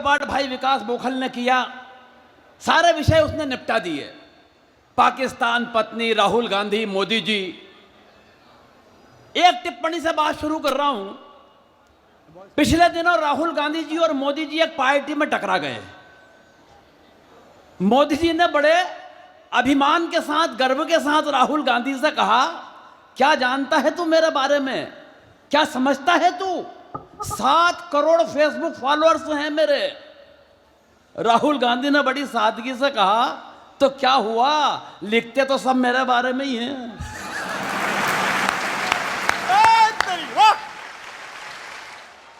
काव्य पाठ भाई विकास बोखल ने किया, सारे विषय उसने निपटा दिए। पाकिस्तान, पत्नी, राहुल गांधी, मोदी जी। एक टिप्पणी से बात शुरू कर रहा हूं। पिछले दिनों राहुल गांधी जी और मोदी जी एक पार्टी में टकरा गए। मोदी जी ने बड़े अभिमान के साथ, गर्व के साथ राहुल गांधी से कहा, क्या जानता है तू मेरे बारे में, क्या समझता है तू, 7 करोड़ फेसबुक फॉलोअर्स हैं मेरे। राहुल गांधी ने बड़ी सादगी से कहा, तो क्या हुआ, लिखते तो सब मेरे बारे में ही हैं।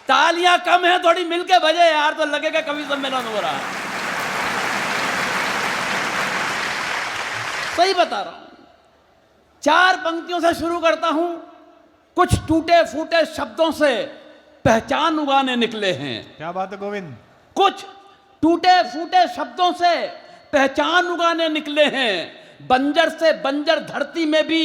तालियां कम है, थोड़ी मिलके बजे यार, तो लगेगा कवि सम्मेलन हो रहा है। सही बता रहा हूं। 4 पंक्तियों से शुरू करता हूं। कुछ टूटे फूटे शब्दों से पहचान उगाने निकले हैं। क्या बात है गोविंद। कुछ टूटे फूटे शब्दों से पहचान उगाने निकले हैं। बंजर से बंजर धरती में भी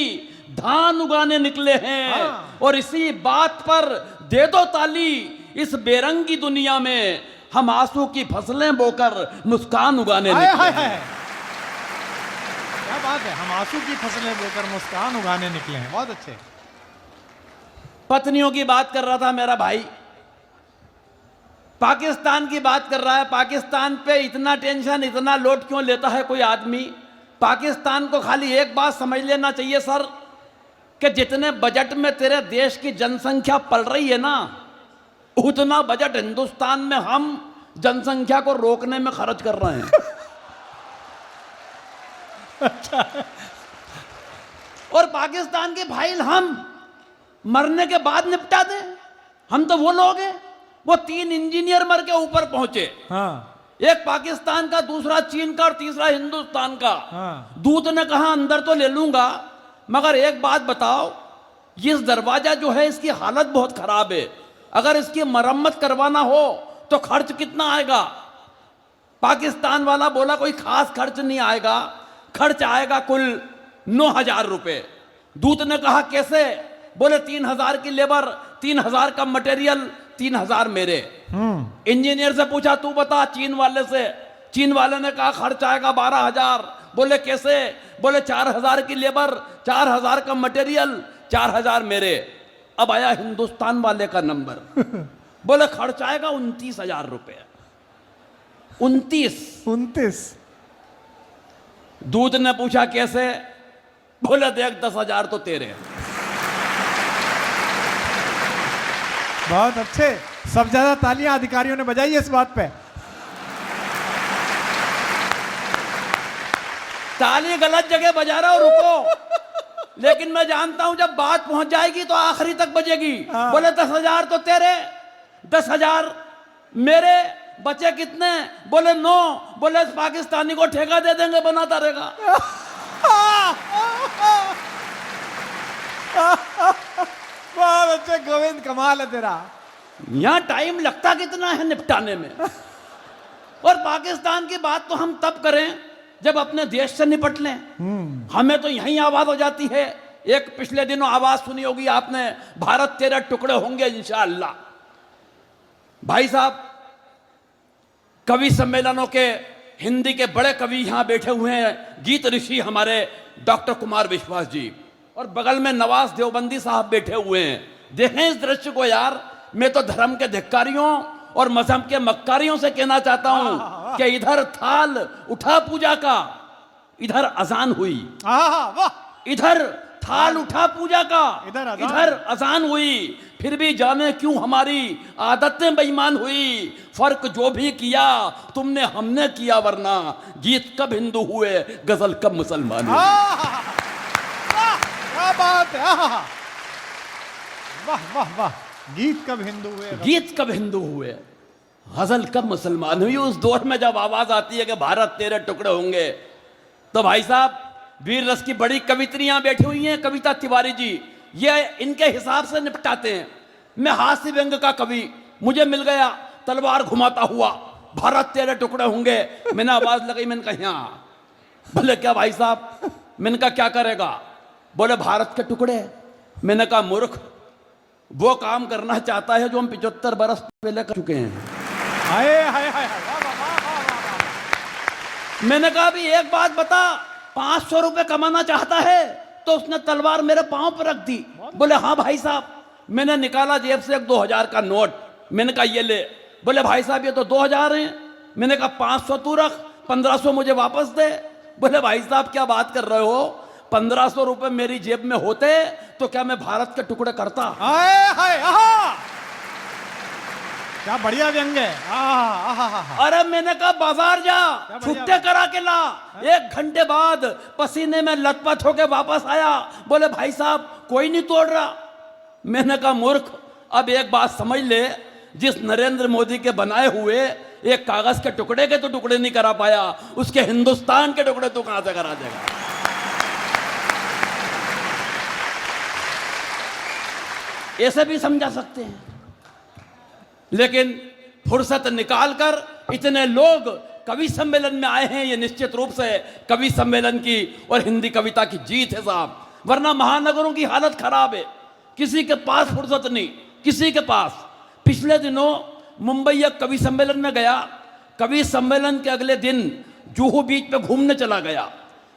धान उगाने निकले हैं। हाँ। और इसी बात पर दे दो ताली, इस बेरंगी दुनिया में हम आंसू की फसलें बोकर मुस्कान उगाने निकले हैं। क्या बात है, हम आंसू की फसलें बोकर मुस्कान उगाने निकले हैं। बहुत अच्छे। पत्नियों की बात कर रहा था मेरा भाई, पाकिस्तान की बात कर रहा है। पाकिस्तान पे इतना टेंशन, इतना लोड क्यों लेता है कोई आदमी। पाकिस्तान को खाली एक बात समझ लेना चाहिए सर, कि जितने बजट में तेरे देश की जनसंख्या पल रही है ना, उतना बजट हिंदुस्तान में हम जनसंख्या को रोकने में खर्च कर रहे हैं। अच्छा। और पाकिस्तान के फाइल हम मरने के बाद निपटा दें। हम तो वो लोग हैं, वो 3 इंजीनियर मर के ऊपर पहुंचे। हाँ। एक पाकिस्तान का, दूसरा चीन का और तीसरा हिंदुस्तान का। हाँ। दूत ने कहा अंदर तो ले लूंगा, मगर एक बात बताओ, ये दरवाजा जो है इसकी हालत बहुत खराब है, अगर इसकी मरम्मत करवाना हो तो खर्च कितना आएगा। पाकिस्तान वाला बोला कोई खास खर्च नहीं आएगा, खर्च आएगा कुल 9,000 रुपए। दूत ने कहा कैसे, बोले 3,000 की लेबर, 3,000 का मटेरियल, 3,000 मेरे। इंजीनियर से पूछा तू बता, चीन वाले से। चीन वाले ने कहा खर्च आएगा 12,000। बोले कैसे, बोले 4,000 की लेबर, 4,000 का मटेरियल, 4,000 मेरे। अब आया हिंदुस्तान वाले का नंबर। बोले खर्च आएगा 29,000 रुपए। 29। दूध ने पूछा कैसे, बोले देख 10,000 तो तेरे। बहुत अच्छे। सब ज्यादा तालियां अधिकारियों ने बजाई है इस बात पे। ताली गलत जगह बजा रहा हो, रुको। लेकिन मैं जानता हूं जब बात पहुंच जाएगी तो आखिरी तक बजेगी। हाँ। बोले 10,000 तो तेरे, 10,000 मेरे, बचे कितने, बोले 9। बोले इस पाकिस्तानी को ठेका दे देंगे, बनाता रहेगा। बहुत अच्छे गोविंद, कमाल है तेरा। यहां टाइम लगता कितना है निपटाने में। और पाकिस्तान की बात तो हम तब करें जब अपने देश से निपट लें। हमें तो यहीं आवाज हो जाती है। एक पिछले दिनों आवाज सुनी होगी आपने, भारत तेरे टुकड़े होंगे इंशाअल्लाह। भाई साहब, कवि सम्मेलनों के हिंदी के बड़े कवि यहां बैठे हुए हैं, गीत ऋषि हमारे डॉक्टर कुमार विश्वास जी, और बगल में नवाज देवबंदी साहब बैठे हुए हैं। देखें इस दृश्य को यार। मैं तो धर्म के धिक्कारियों और मजहब के मक्कारियों से कहना चाहता हूं कि इधर थाल उठा पूजा का, इधर अजान हुई। इधर थाल उठा पूजा का, इधर अजान हुई। फिर भी जाने क्यों हमारी आदतें बेईमान हुई। फर्क जो भी किया तुमने हमने किया, वरना गीत कब हिंदू हुए, गजल कब मुसलमान हुए। क्या बात है। वाह वाह वाह। गीत कब हिंदू हुए, गीत कब हिंदू हुए, गजल कब मुसलमान हुई। उस दौर में जब आवाज आती है कि भारत तेरे टुकड़े होंगे, तो भाई साहब वीर रस की बड़ी कवित्रियां बैठी हुई हैं। कविता तिवारी जी, ये इनके हिसाब से निपटाते हैं। मैं हास्य व्यंग का कवि, मुझे मिल गया तलवार घुमाता हुआ, भारत तेरे टुकड़े होंगे। मैंने आवाज लगाई, मैंने कहा यहाँ। बोले क्या भाई साहब, मैंने कहा क्या करेगा। बोले भारत के टुकड़े। मैंने कहा मूर्ख, वो काम करना चाहता है जो हम 75 बरस पहले कर चुके हैं। हाय हाय हाय। मैंने कहा भी एक बात बता, 500 रुपए कमाना चाहता है? तो उसने तलवार मेरे पांव पर रख दी। बोले हाँ भाई साहब। मैंने निकाला जेब से एक 2000 का नोट। मैंने कहा ये ले। बोले भाई साहब ये तो 2000 हैं। मैंने कहा 500 तू रख, 1500 मुझे वापस दे। बोले भाई साहब क्या बात कर रहे हो, 1500 रुपए मेरी जेब में होते तो क्या मैं भारत के टुकड़े करता? हाय हाय आहा, क्या बढ़िया व्यंग है। आहा। अरे मैंने कहा बाजार जा, क्या बढ़िया छुट्टे करा के ला। 1 घंटे बाद पसीने में लथपथ होके वापस आया। बोले भाई साहब कोई नहीं तोड़ रहा। मैंने कहा मूर्ख, अब एक बात समझ ले, जिस नरेंद्र मोदी के बनाए हुए एक कागज के टुकड़े के तो टुकड़े नहीं करा पाया, उसके हिंदुस्तान के टुकड़े तो कहां से करा देगा? ऐसे भी समझा सकते हैं, लेकिन फुर्सत निकालकर इतने लोग कवि सम्मेलन में आए हैं, ये निश्चित रूप से कवि सम्मेलन की और हिंदी कविता की जीत है साहब। वरना महानगरों की हालत खराब है, किसी के पास फुर्सत नहीं, किसी के पास। पिछले दिनों मुंबई एक कवि सम्मेलन में गया। कवि सम्मेलन के अगले दिन जुहू बीच पे घूमने चला गया।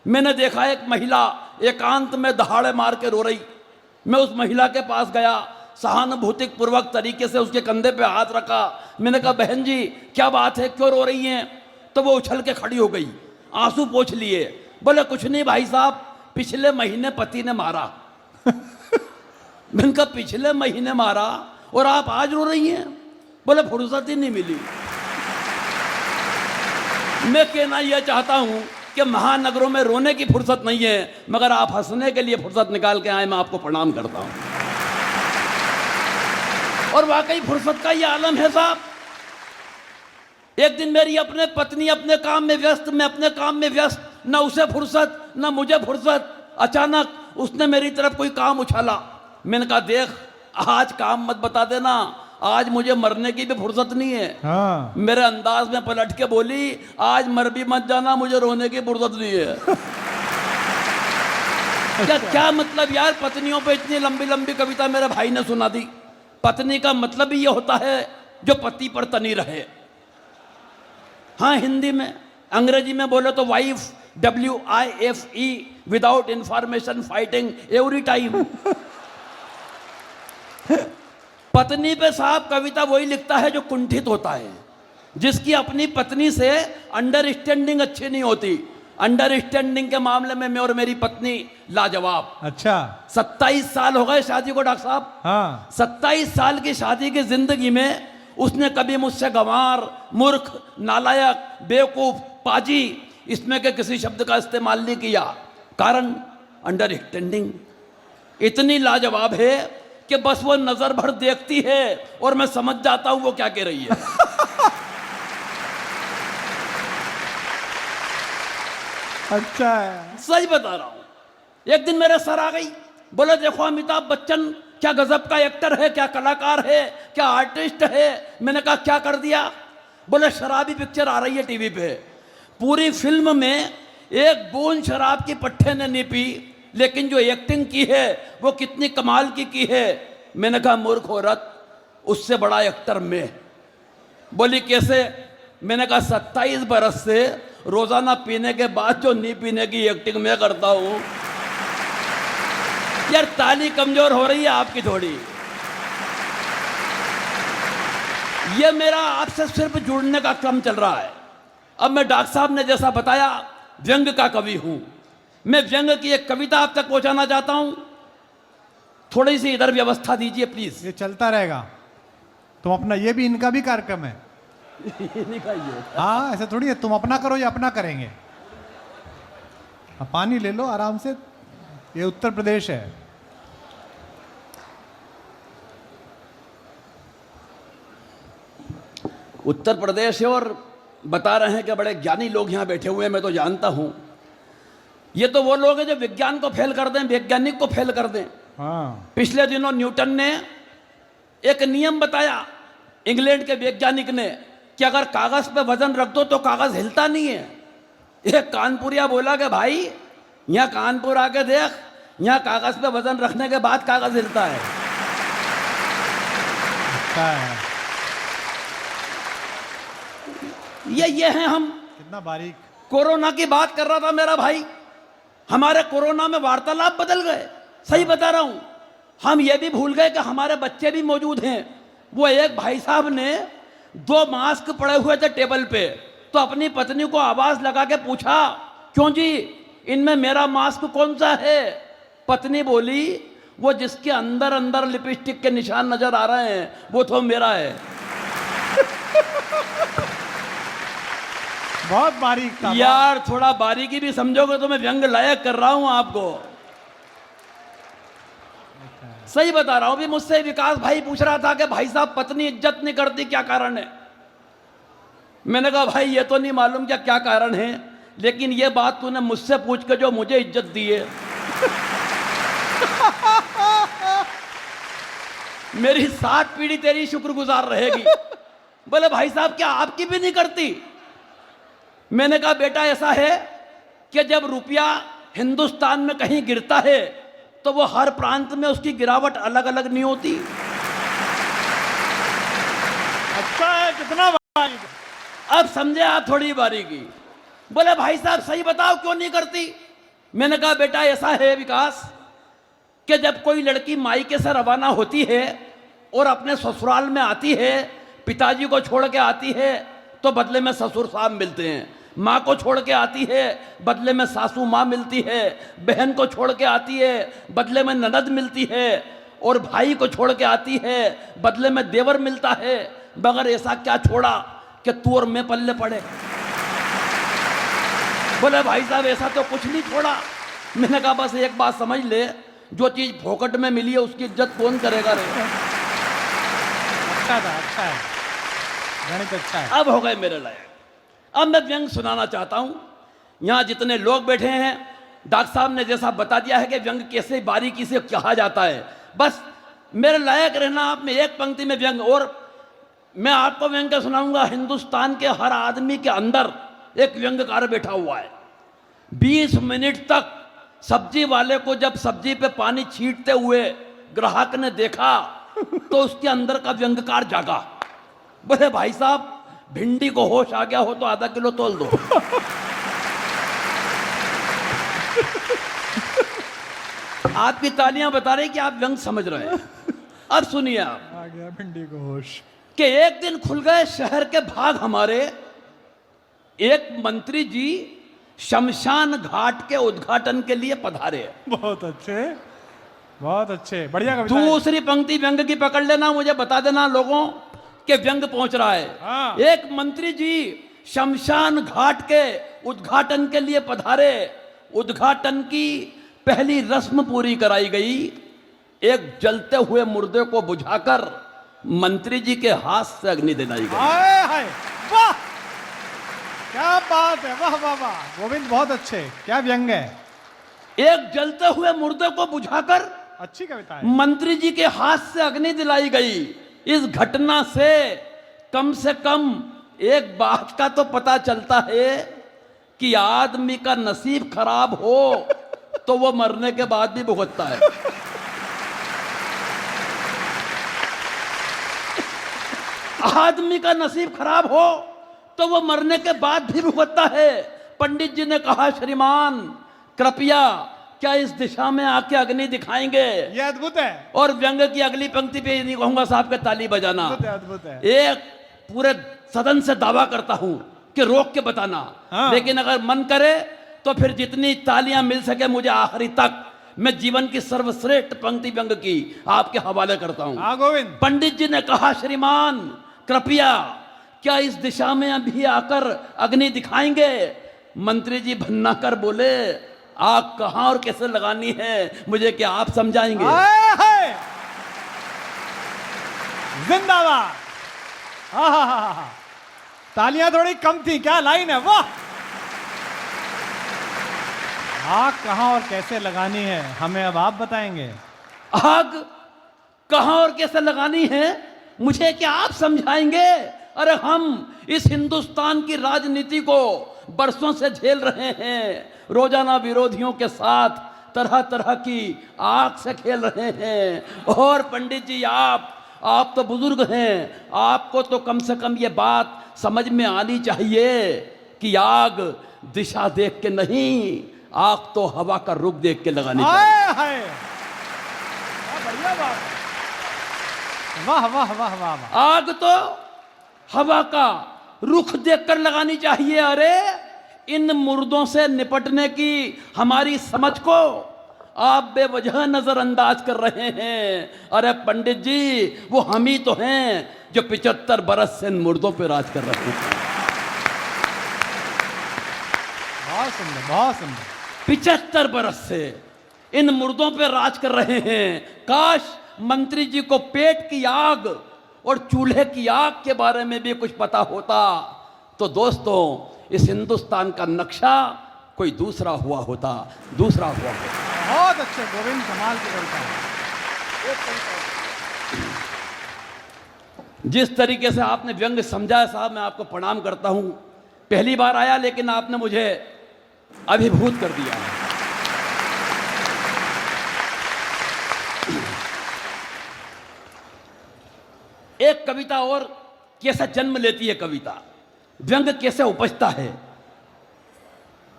मैंने देखा एक महिला एकांत में दहाड़े मार के रो रही। मैं उस महिला के पास गया, सहानुभूति पूर्वक तरीके से उसके कंधे पे हाथ रखा। मैंने कहा बहन जी क्या बात है, क्यों रो रही हैं? तो वो उछल के खड़ी हो गई, आंसू पोंछ लिए। बोले कुछ नहीं भाई साहब, पिछले महीने पति ने मारा। मैंने कहा पिछले महीने मारा और आप आज रो रही हैं? बोले फुर्सत ही नहीं मिली। मैं कहना यह चाहता हूं कि महानगरों में रोने की फुर्सत नहीं है, मगर आप हंसने के लिए फुर्सत निकाल के आए, मैं आपको प्रणाम करता हूं। और वाकई फुर्सत का यह आलम है साहब। एक दिन मेरी अपने पत्नी अपने काम में व्यस्त, मैं अपने काम में व्यस्त, न उसे फुर्सत न मुझे फुर्सत। अचानक उसने मेरी तरफ कोई काम उछाला। मैंने कहा देख आज काम मत बता देना, आज मुझे मरने की भी फुर्सत नहीं है। हाँ। मेरे अंदाज में पलट के बोली आज मर भी मत जाना, मुझे रोने की फुर्सत नहीं है। क्या मतलब यार, पत्नियों पे इतनी लंबी लंबी कविता मेरे भाई ने सुना दी। पत्नी का मतलब ही ये होता है जो पति पर तनी रहे। हाँ हिंदी में, अंग्रेजी में बोले तो wife, WIFE, without information fighting every time. पत्नी पे साहब कविता वही लिखता है जो कुंठित होता है, जिसकी अपनी पत्नी से अंडरस्टैंडिंग अच्छी नहीं होती। अंडरस्टैंडिंग के मामले में मैं और मेरी पत्नी लाजवाब। अच्छा। 27 साल हो गए शादी को डॉक्टर साहब। हाँ। 27 साल की शादी की जिंदगी में उसने कभी मुझसे गंवार, मूर्ख, नालायक, बेवकूफ, पाजी इसमें के किसी शब्द का इस्तेमाल नहीं किया। कारण अंडरस्टैंडिंग इतनी लाजवाब है कि बस वो नजर भर देखती है और मैं समझ जाता हूं वो क्या कह रही है। अच्छा है। सच बता रहा हूं। एक दिन मेरे सर आ गई, बोले देखो अमिताभ बच्चन क्या गजब का एक्टर है, क्या कलाकार है, क्या आर्टिस्ट है। मैंने कहा क्या कर दिया? बोले शराबी पिक्चर आ रही है टीवी पे, पूरी फिल्म में एक बूंद शराब की पट्टे ने नहीं पी, लेकिन जो एक्टिंग की है वो कितनी कमाल की है। मैंने कहा मूर्ख औरत, उससे बड़ा एक्टर मैं। बोली कैसे? मैंने कहा 27 बरस से रोजाना पीने के बाद जो नहीं पीने की एक्टिंग मैं करता हूं। यार ताली कमजोर हो रही है आपकी थोड़ी। ये मेरा आपसे सिर्फ जुड़ने का क्रम चल रहा है। अब मैं डॉक्टर साहब ने जैसा बताया व्यंग का कवि हूं, मैं व्यंग की एक कविता आप तक पहुंचाना चाहता हूं। थोड़ी सी इधर व्यवस्था दीजिए प्लीज। ये चलता रहेगा। तुम अपना, ये भी इनका भी कार्यक्रम है। हाँ ऐसे थोड़ी है, तुम अपना करो या अपना करेंगे। पानी ले लो आराम से, ये उत्तर प्रदेश है। उत्तर प्रदेश है और बता रहे हैं कि बड़े ज्ञानी लोग यहां बैठे हुए हैं, मैं तो जानता हूं। ये तो वो लोग हैं जो विज्ञान को फेल कर दें, वैज्ञानिक को फेल कर दें। हाँ। पिछले दिनों न्यूटन ने एक नियम बताया, इंग्लैंड के वैज्ञानिक ने, कि अगर कागज पे वजन रख दो तो कागज हिलता नहीं है। एक कानपुरिया बोला कि भाई यहां कानपुर आके देख, यहां कागज पे वजन रखने के बाद कागज हिलता है। अच्छा है। ये हैं हम। कितना बारीक। कोरोना की बात कर रहा था मेरा भाई, हमारे कोरोना में वार्तालाप बदल गए। सही बता रहा हूं, हम ये भी भूल गए कि हमारे बच्चे भी मौजूद हैं। वो एक भाई साहब ने 2 मास्क पड़े हुए थे टेबल पे, तो अपनी पत्नी को आवाज लगा के पूछा, क्यों जी इनमें मेरा मास्क कौन सा है? पत्नी बोली, वो जिसके अंदर अंदर लिपस्टिक के निशान नजर आ रहे हैं वो तो मेरा है। बहुत बारीक था। यार थोड़ा बारीकी भी समझोगे तो मैं व्यंग लायक कर रहा हूं आपको। सही बता रहा हूं। भी मुझसे विकास भाई पूछ रहा था कि भाई साहब पत्नी इज्जत नहीं करती, क्या कारण है? मैंने कहा भाई ये तो नहीं मालूम क्या कारण है, लेकिन ये बात तूने मुझसे पूछ के जो मुझे इज्जत दी है मेरी 7 पीढ़ी तेरी शुक्रगुजार रहेगी। बोले भाई साहब क्या आपकी भी नहीं करती? मैंने कहा बेटा ऐसा है कि जब रुपया हिंदुस्तान में कहीं गिरता है तो वो हर प्रांत में उसकी गिरावट अलग अलग नहीं होती। अच्छा है, कितना बारीक। अब समझे आप थोड़ी बारीकी। बोले भाई साहब सही बताओ क्यों नहीं करती? मैंने कहा बेटा ऐसा है विकास कि जब कोई लड़की मायके से रवाना होती है और अपने ससुराल में आती है, पिताजी को छोड़ के आती है तो बदले में ससुर साहब मिलते हैं, माँ को छोड़ के आती है बदले में सासू माँ मिलती है, बहन को छोड़ के आती है बदले में ननद मिलती है, और भाई को छोड़ के आती है बदले में देवर मिलता है। मगर ऐसा क्या छोड़ा कि तू और मैं पल्ले पड़े? बोले भाई साहब ऐसा तो कुछ नहीं छोड़ा। मैंने कहा बस एक बात समझ ले, जो चीज फोकट में मिली है उसकी इज्जत कौन करेगा रे? अच्छा था, अच्छा है, गणित अच्छा है। अब हो गए मेरे लायक। अब मैं व्यंग सुनाना चाहता हूं। यहां जितने लोग बैठे हैं, डॉक्टर साहब ने जैसा बता दिया है कि व्यंग कैसे बारीकी से कहा जाता है, बस मेरे लायक रहना आप में एक पंक्ति में व्यंग। और मैं आपको व्यंग क्या सुनाऊंगा, हिंदुस्तान के हर आदमी के अंदर एक व्यंग्यकार बैठा हुआ है। 20 मिनट तक सब्जी वाले को जब सब्जी पे पानी छींटते हुए ग्राहक ने देखा तो उसके अंदर का व्यंग्यकार जागा। बोले भाई साहब भिंडी को होश आ गया हो तो आधा किलो तोल दो। आपकी तालियां बता रही कि आप व्यंग समझ रहे हैं। अब सुनिए आप, आ गया भिंडी को होश। कि एक दिन खुल गए शहर के भाग हमारे। एक मंत्री जी शमशान घाट के उद्घाटन के लिए पधारे। बहुत अच्छे, बहुत अच्छे, बढ़िया कविता है। दूसरी पंक्ति व्यंग की पकड़ लेना, मुझे बता देना लोगों के व्यंग पहुंच रहा है। हाँ। एक मंत्री जी शमशान घाट के उद्घाटन के लिए पधारे। उद्घाटन की पहली रस्म पूरी कराई गई। एक जलते हुए मुर्दे को बुझाकर मंत्री जी के हाथ से अग्नि दिलाई गई। हाय हाय, वाह क्या बात है, वाह वाह वाह। गोविंद बहुत अच्छे, क्या व्यंग है। एक जलते हुए मुर्दे को बुझाकर अच्छी कविता है। मंत्री जी के हाथ से अग्नि दिलाई गई। इस घटना से कम एक बात का तो पता चलता है कि आदमी का नसीब खराब हो तो वो मरने के बाद भी भुगतता है। आदमी का नसीब खराब हो तो वो मरने के बाद भी भुगतता है। पंडित जी ने कहा श्रीमान कृपया क्या इस दिशा में आके अग्नि दिखाएंगे? ये अद्भुत है। और व्यंग की अगली पंक्ति पे नहीं कहूंगा साहब के ताली बजाना। अद्भुत है, अद्भुत है। एक पूरे सदन से दावा करता हूं कि रोक के बताना। हाँ। लेकिन अगर मन करे तो फिर जितनी तालियां मिल सके मुझे आखिरी तक मैं जीवन की सर्वश्रेष्ठ पंक्ति व्यंग की आपके हवाले करता हूं। हाँ गोविंद। पंडित जी ने कहा श्रीमान कृपया क्या इस दिशा में अभी आकर अग्नि दिखाएंगे? मंत्री जी भन्ना कर बोले आग कहां और कैसे लगानी है मुझे क्या आप समझाएंगे? हाय हाय, जिंदाबाद। हाँ हाँ हाँ हाँ, तालियां थोड़ी कम थी, क्या लाइन है, वाह। आग कहां और कैसे लगानी है हमें अब आप बताएंगे। आग कहां और कैसे लगानी है मुझे क्या आप समझाएंगे? अरे हम इस हिंदुस्तान की राजनीति को बरसों से झेल रहे हैं। रोजाना विरोधियों के साथ तरह तरह की आग से खेल रहे हैं। और पंडित जी आप तो बुजुर्ग हैं, आपको तो कम से कम ये बात समझ में आनी चाहिए कि आग दिशा देख के नहीं, आग तो हवा का रुख देख के लगानी चाहिए। हाय हाय, क्या बढ़िया बात है। वाह वाह वाह वाह वाह। आग तो हवा का रुख देखकर लगानी चाहिए। अरे इन मुर्दों से निपटने की हमारी समझ को आप बेवजह नजरअंदाज कर रहे हैं। अरे पंडित जी, वो हम ही तो हैं जो 75 बरस से इन मुर्दों पे राज कर रहे हैं। बहुत सुंदर, बहुत सुंदर। 75 बरस से इन मुर्दों पे राज कर रहे हैं। काश मंत्री जी को पेट की आग और चूल्हे की आग के बारे में भी कुछ पता होता तो दोस्तों इस हिंदुस्तान का नक्शा कोई दूसरा हुआ होता, दूसरा हुआ होता। बहुत अच्छे गोविंद, कमाल की कविता है। जिस तरीके से आपने व्यंग समझाया साहब, मैं आपको प्रणाम करता हूं। पहली बार आया लेकिन आपने मुझे अभिभूत कर दिया। एक कविता और कैसे जन्म लेती है कविता, व्यंग कैसे उपजता है,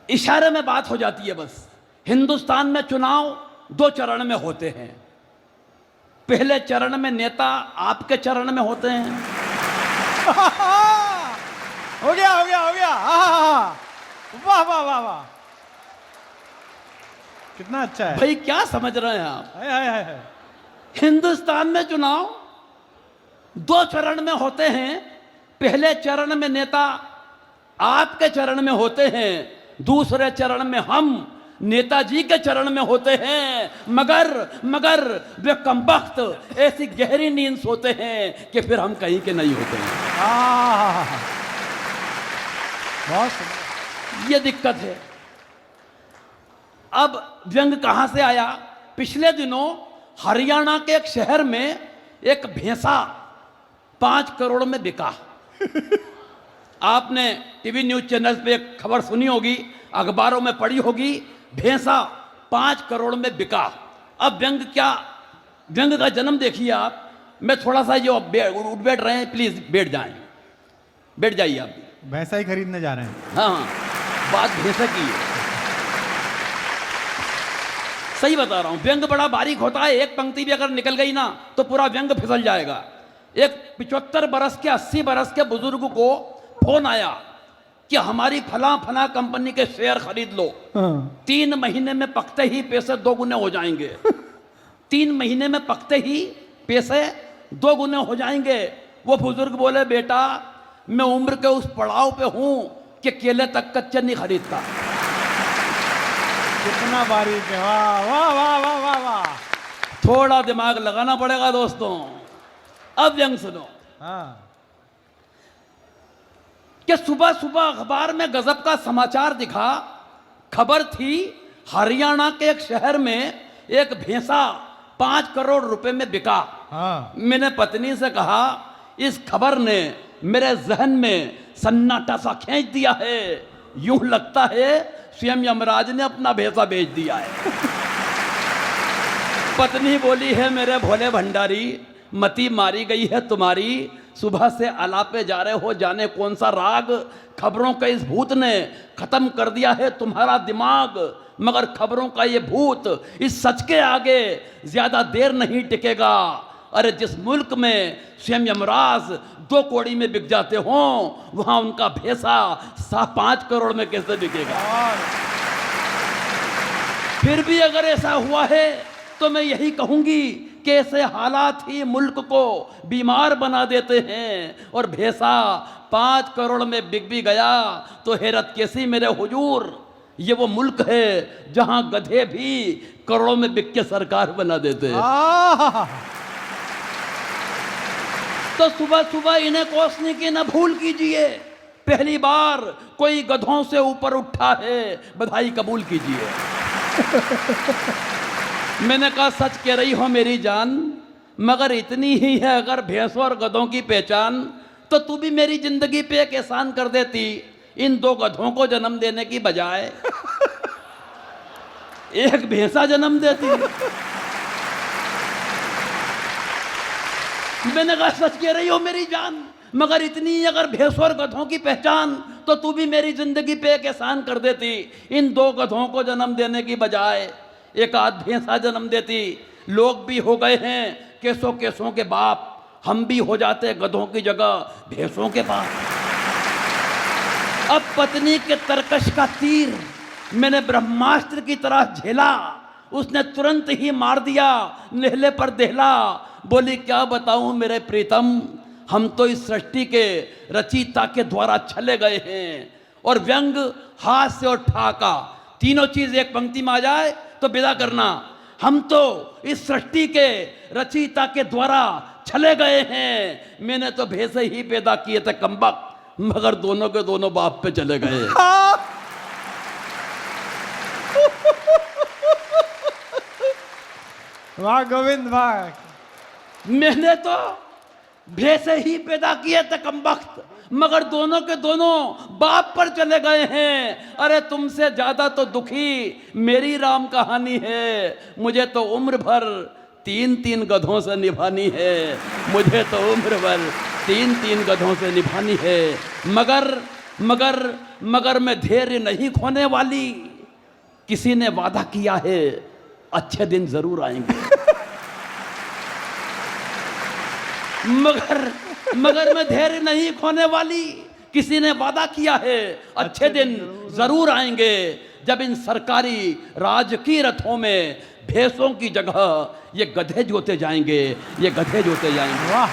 इशारे में बात हो जाती है। बस हिंदुस्तान में चुनाव 2 चरण में होते हैं। पहले चरण में नेता आपके चरण में होते हैं। हो गया हो गया हो गया। वाह वाह वाह वाह, कितना अच्छा है। भाई क्या समझ रहे हैं आप? हाय हाय हाय हाय। हिंदुस्तान में चुनाव 2 चरण में होते हैं। पहले चरण में नेता आपके चरण में होते हैं, दूसरे चरण में हम नेताजी के चरण में होते हैं। मगर वे कमबख्त ऐसी गहरी नींद सोते हैं कि फिर हम कहीं के नहीं होते हैं। बहुत सुंदर। ये दिक्कत है। अब व्यंग कहां से आया? पिछले दिनों हरियाणा के एक शहर में एक भैंसा 5 करोड़ में बिका। आपने टीवी न्यूज चैनल पे एक खबर सुनी होगी, अखबारों में पढ़ी होगी, भैंसा 5 करोड़ में बिका। अब व्यंग क्या, व्यंग का जन्म देखिए आप। मैं थोड़ा सा जो उठ बैठ रहे हैं, प्लीज बैठ जाएं, बैठ जाइए आप। भैंसा ही खरीदने जा रहे हैं। हाँ, बात भैंसा की है। सही बता रहा हूं, व्यंग बड़ा बारीक होता है। एक पंक्ति भी अगर निकल गई ना तो पूरा व्यंग फिसल जाएगा। एक 75 बरस के 80 बरस के बुजुर्ग को फोन आया कि हमारी फला फला कंपनी के शेयर खरीद लो, 3 महीने में पकते ही पैसे 2 गुने हो जाएंगे। 3 महीने में पकते ही पैसे 2 गुने हो जाएंगे। वो बुजुर्ग बोले, बेटा मैं उम्र के उस पड़ाव पे हूं कि केले तक कच्चे नहीं खरीदता। कितना बारीक है। वाह वाह वाह वाह वाह वाह। थोड़ा दिमाग लगाना पड़ेगा दोस्तों। अब व्यंग सुनो हाँ। कि सुबह सुबह अखबार में गजब का समाचार दिखा। खबर थी हरियाणा के एक शहर में एक भैंसा 5 करोड़ रुपए में बिका। हाँ। मैंने पत्नी से कहा, इस खबर ने मेरे जहन में सन्नाटा सा खींच दिया है। यूं लगता है स्वयं यमराज ने अपना भैंसा बेच दिया है। पत्नी बोली है, मेरे भोले भंडारी, मती मारी गई है तुम्हारी। सुबह से आलापे जा रहे हो, जाने कौन सा राग। खबरों के इस भूत ने खत्म कर दिया है तुम्हारा दिमाग। मगर खबरों का ये भूत इस सच के आगे ज्यादा देर नहीं टिकेगा। अरे जिस मुल्क में स्वयं यमराज 2 कौड़ी में बिक जाते हो, वहां उनका भैंसा 5 करोड़ में कैसे बिकेगा? फिर भी अगर ऐसा हुआ है तो मैं यही कहूंगी कि ऐसे हालात ही मुल्क को बीमार बना देते हैं। और भैंसा 5 करोड़ में बिक भी गया तो हैरत कैसी मेरे हुजूर, ये वो मुल्क है जहां गधे भी करोड़ों में बिक के सरकार बना देते हैं। तो सुबह सुबह इन्हें कोसने की न भूल कीजिए। पहली बार कोई गधों से ऊपर उठा है, बधाई कबूल कीजिए। मैंने कहा, सच कह रही हो मेरी जान, मगर इतनी ही है अगर भैंसों और गधों की पहचान, तो तू भी मेरी जिंदगी पे एक एहसान कर देती। इन 2 गधों को जन्म देने की बजाय एक भैंसा जन्म देती। मैंने कहा, सच कह रही हो मेरी जान, मगर इतनी अगर भैंसों और गधों की पहचान, तो तू भी मेरी जिंदगी पे एक एहसान कर देती, इन 2 गधों को जन्म देने की बजाय एक आध भैंसा जन्म देती। लोग भी हो गए हैं केसों केसों के बाप, हम भी हो जाते गधों की जगह भैंसों के बाप। अब पत्नी के तरकश का तीर मैंने ब्रह्मास्त्र की तरह झेला, उसने तुरंत ही मार दिया नेहले पर देहला। बोली क्या बताऊं मेरे प्रीतम, हम तो इस सृष्टि के रचयिता के द्वारा छले गए हैं। और व्यंग, हास्य और ठाका तीनों चीज एक पंक्ति में आ जाए तो विदा करना। हम तो इस सृष्टि के रचयिता के द्वारा छले गए हैं। मैंने तो भैंसे ही पैदा किए थे कमबख्त, मगर दोनों के दोनों बाप पे चले गए। वाह गोविंद वाह। मैंने तो भैंसे ही पैदा किए थे कमबख्त, मगर दोनों के दोनों बाप पर चले गए हैं। अरे तुमसे ज्यादा तो दुखी मेरी राम कहानी है। मुझे तो उम्र भर 3-3 गधों से निभानी है। मुझे तो उम्र भर 3-3 गधों से निभानी है। मगर मैं धैर्य नहीं खोने वाली। किसी ने वादा किया है अच्छे दिन जरूर आएंगे। मगर मैं धैर्य नहीं खोने वाली। किसी ने वादा किया है अच्छे दिन जरूर आएंगे, जब इन सरकारी राजकीय रथों में भैंसों की जगह ये गधे जोते जाएंगे, ये गधे जोते जाएंगे। वाह।